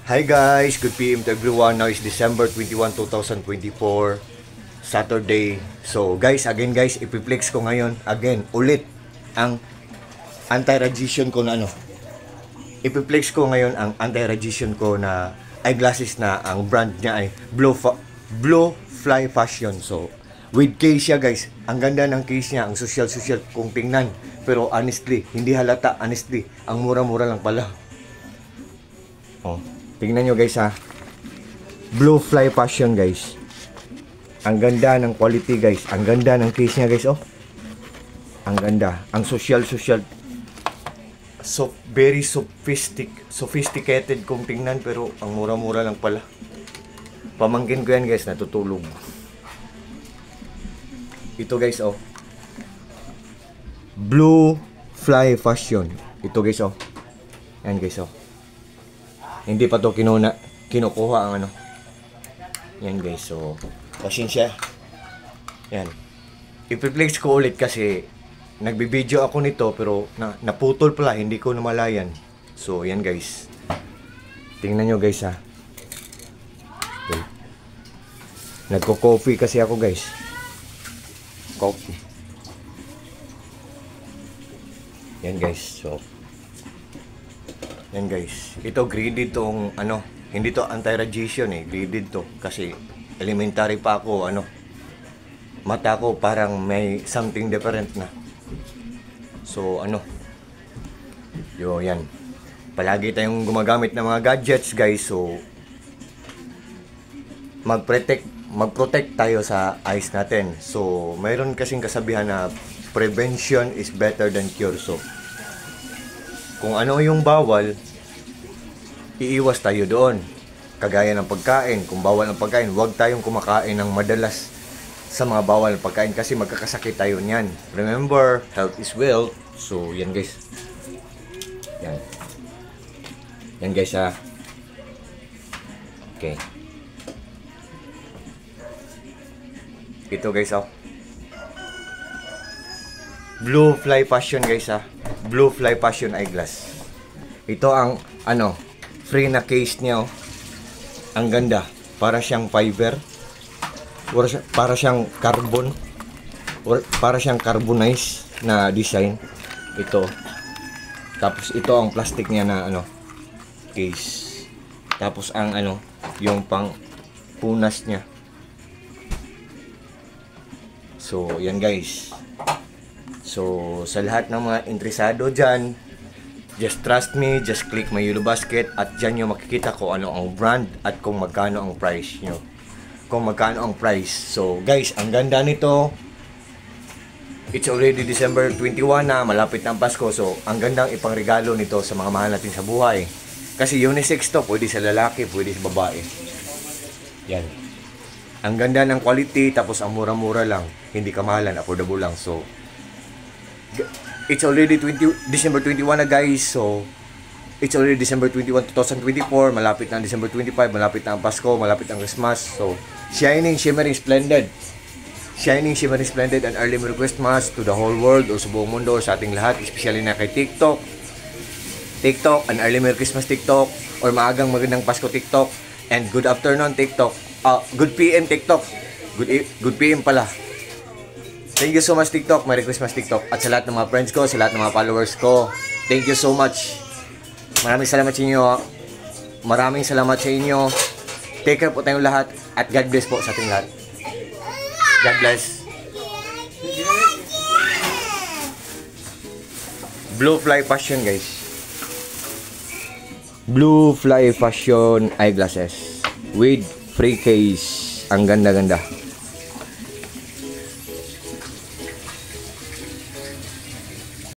Hi guys, good PM to everyone. Now is December 21, 2024, Saturday. So guys, ipiplex ko ngayon, ulit ang anti-radiation ko na Ipiplex ko ngayon ang anti-radiation ko na eyeglasses na ang brand niya ay Blue Fly Fashion. So, with case siya guys, ang ganda ng case niya, ang social kung tingnan. Pero honestly, hindi halata, ang mura-mura lang pala. Oh. Tingnan nyo guys ha. Blue Fly Fashion guys. Ang ganda ng quality guys. Ang ganda ng case niya guys. Oh. Ang ganda. Ang social. So, very sophisticated kung tingnan. Pero ang mura-mura lang pala. Pamangkin ko yan guys. Natutulog. Ito guys oh. Blue Fly Fashion. Ito guys oh. Yan guys oh. Hindi pa to kinukuha ang Yan guys, so pasensya. Yan. Ipiplex ko ulit kasi nagbibideo ako nito pero naputol pala, hindi ko namalayan. So yan guys. Tingnan nyo guys ha. Okay. Nagko-coffee kasi ako guys. Coffee. Yan guys, so yan guys, ito graded tong hindi to anti-radiation graded to kasi elementary pa ako mata ko parang may something different na. So yan. Palagi tayong gumagamit ng mga gadgets guys, so mag-protect tayo sa eyes natin. So mayroon kasing kasabihan na prevention is better than cure. So kung ano yung bawal, iiwas tayo doon. Kagaya ng pagkain, kung bawal ang pagkain, huwag tayong kumakain ng madalas sa mga bawal ng pagkain kasi magkakasakit tayo niyan. Remember, health is wealth. So, yan guys. Yan. Yan guys ha. Okay. Ito guys oh. Blue Fly Fashion guys ha. Blue Fly Fashion eyeglass. Ito ang free na case niya oh. Ang ganda. Para siyang fiber. Para siyang carbon. Para siyang carbonized na design. Ito. Tapos ito ang plastic niya na case. Tapos ang yung pang punas niya. So yan guys. So, sa lahat ng mga interesado dyan, just trust me, just click my yellow basket at dyan nyo makikita kung ano ang brand at kung magkano ang price nyo. Kung magkano ang price. So, guys, ang ganda nito. It's already December 21 na, malapit na ang Pasko. So, ang gandang ipangregalo nito sa mga mahal natin sa buhay. Kasi unisex to, pwede sa lalaki, pwede sa babae. Yan. Ang ganda ng quality, tapos ang mura-mura lang. Hindi kamahalan, affordable lang. So, it's already December 21 na guys. So it's already December 21, 2024. Malapit na December 25. Malapit na ang Pasko. Malapit ang Christmas. So shining, shimmering, splendid. Shining, shimmering, splendid and early Merry Christmas to the whole world o sa buong mundo, sa ating lahat, especially na kay TikTok and early Merry Christmas TikTok, or maagang magandang Pasko TikTok, and good afternoon TikTok, good PM TikTok, good PM pala. Thank you so much TikTok, Merry Christmas TikTok. At sa lahat ng mga friends ko, sa lahat ng mga followers ko, thank you so much. Maraming salamat sa inyo. Maraming salamat sa inyo. Take care po tayong lahat. At God bless po sa ating lahat. God bless. Blue Fly Fashion guys. Blue Fly Fashion eyeglasses with free case. Ang ganda-ganda.